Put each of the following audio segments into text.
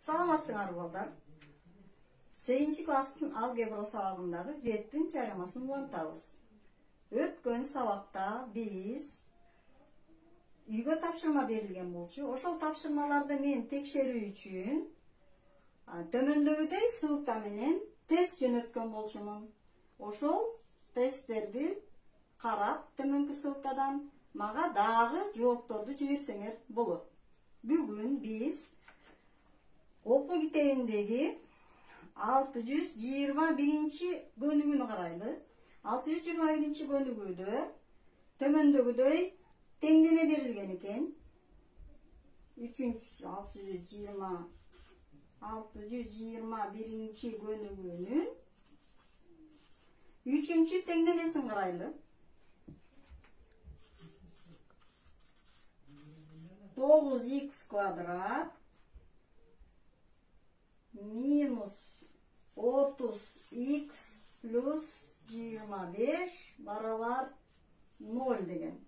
Саламатсыңар балдар. 8 класстын алгебра сабагындагы веттин теоремасын улантабыз. Өткөн сабакта биз үйгө тапшырма берилген болчу. Ошол тапшырмаларды мен текшерүү үчүн төмөндөгүдөй ссылка менен тест жөнөткөн болчумун. Ошол тесттерди карап, төмөнкү ссылкадан мага дагы жоопторду жиберсеңер болот. Бүгүн биз окуу китебиндеги 621 бөлүгүнү карайлы. 621 бөлүгүдө төмөндөгүдөй теңдеме берилген экен. 621 бөлүгүнүн 3-чү теңдемесин карайлы. 9x квадрат минус 30x плюс 25 барабар 0 деген.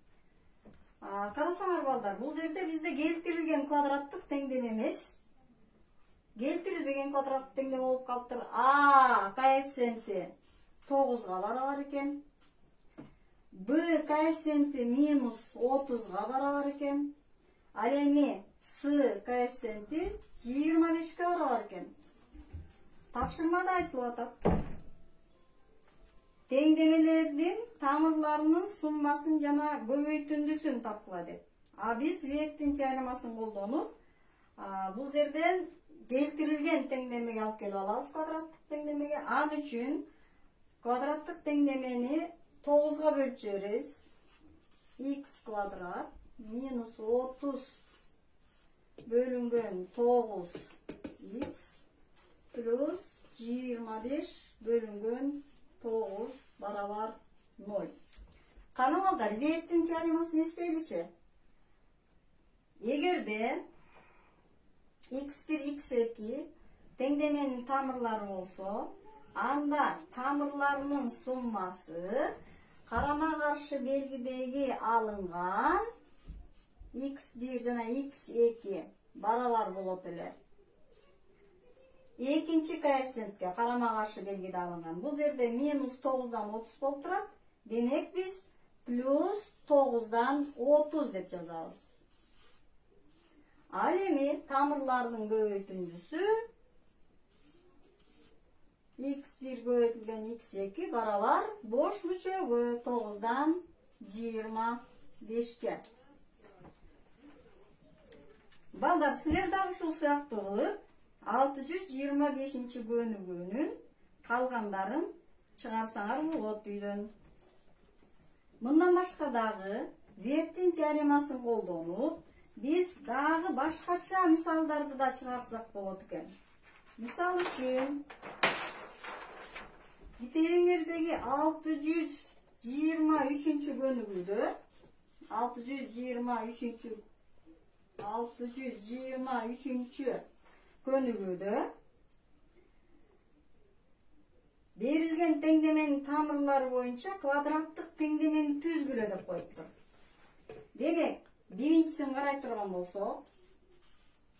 Карасаңар балдар, бул жерде бизде келтирилген квадраттык теңдеме эмес. Келтирилбеген квадраттык теңдеме болуп калыптыр. Коэффициенти 9-га барабар экен. Б коэффициенти минус 30-га барабар экен. Ал эми С коэффициенти 25-ке барабар экен. Тапшырмада айтылып атат. Теңдемелердин тамырларынын суммасын жана көбөйтүндүсүн тапкыла деп. Биз вектин теоремасын колдонуп, бул жерден келтирилген теңдемеге алып келип алабыз, квадраттык теңдемеге. Ал үчүн квадраттык теңдемени 9-га бөлүп жиберебиз. X квадрат минус 30 бөлүнгөн 9x плюс 25 бөлүнгөн 9 барабар 0. Кана балдар, веттин теоремасын эстейличи. Эгерде x1, x2 теңдеменин тамырлары болсо, анда тамырларынын суммасы карама каршы белгидеги алынган x1 жана x2 барабар болот эле. Экинчи коэффициентке карама каршы белгиде алынган. Бул жерде минус 9-дан 30 болуп турат. Демек биз плюс 9-дан 30 деп жазабыз. Ал эми тамырлардын көбөйтүндүсү x1 көбөйтүлгөн x2 барабар бош мүчөгө 9-дан 25-ке. Балдар, силер дагы ушул сыяктуу кылып 625 бөлүгүнүн калгандарын чыгарсаңар болот үйдөн. Мындан башка дагы веттин теоремасын колдонуп, биз дагы башкача мисалдарды да чыгарсак болот экен. Мисал үчүн, китебиңердеги 623 бөлүгүдө 623 көнүгүүдө берилген теңдеменин тамырлары боюнча квадраттык теңдемени түзгүлө деп коюптур. Демек, биринчисин карай турган болсок,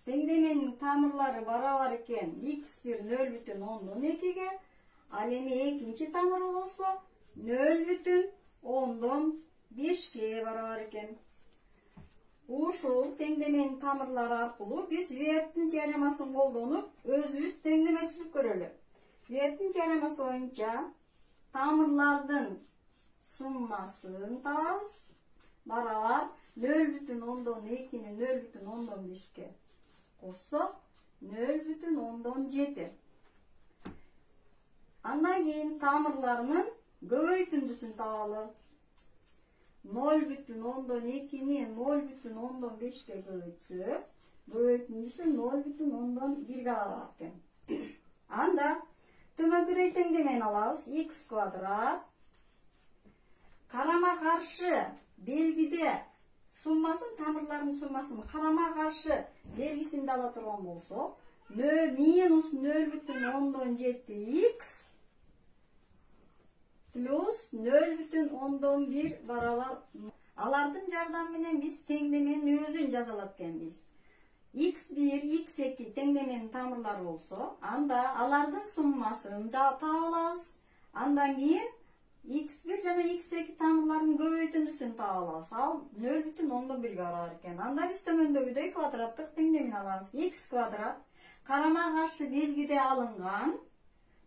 теңдеменин тамырлары барабар экен x1 0,2-ге, ал эми экинчи тамыры болсо 0,5-ге барабар экен. Ушул теңдеменин тамырлары аркылуу биз веттин теоремасын колдонуп, өзүбүз теңдеме түзүп көрөлү. Веттин теоремасы боюнча тамырлардын суммасын табабыз, барабар 0,2-ни 0,5-ке кошсок 0,7. Андан кийин тамырларынын көбөйтүндүсүн табалы. 0,2-ни 0,5-ке көбөйтсөк, көбөйтүндүсү 0,1-ге барат экен. Анда төмөндөгүдөй теңдемени алабыз. X квадрат карама каршы белгиде суммасын, тамырлардын суммасын карама каршы белгисинде ала турган болсок, минус 0,7x плюс 0,1 барабар. Алардын жардамы менен биз теңдеменин өзүн жаза алат экенбиз. x1, x2 теңдеменин тамырлары болсо, анда алардын суммасын таап алабыз. Андан кийин x1 жана x2 тамырларынын көбөйтүндүсүн таап алабыз. Ал 0,1 барабар экен. Анда биз төмөндөгүдөй квадраттык теңдемени алабыз. X квадрат карама каршы белгиде алынган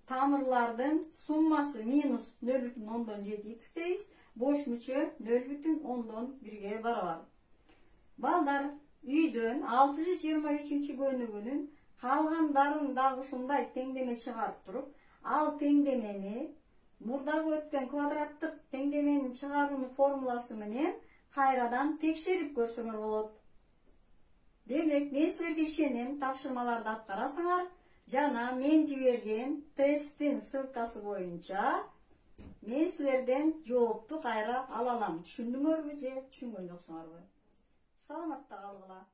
тамырлардын суммасы минус 0,7x дейбиз. Бош мүчө 0,1 барабар. Балдар, үйдөн 623 көнүгүүнүн калгандарын дагы ушундай теңдеме чыгарып туруп, ал теңдемени мурдагы өткөн квадраттык теңдеменин чыгаруунун формуласы менен кайрадан текшерип көрсөңөр болот. Демек, мен силерге ишенем, тапшырмаларды аткарасыңар жана мен жиберген тесттин ссылкасы боюнча мен силерден жоопту кайра ала алам. Түшүндүңөрбү же түшүнгөн жоксуңарбы? Саламатта калгыла.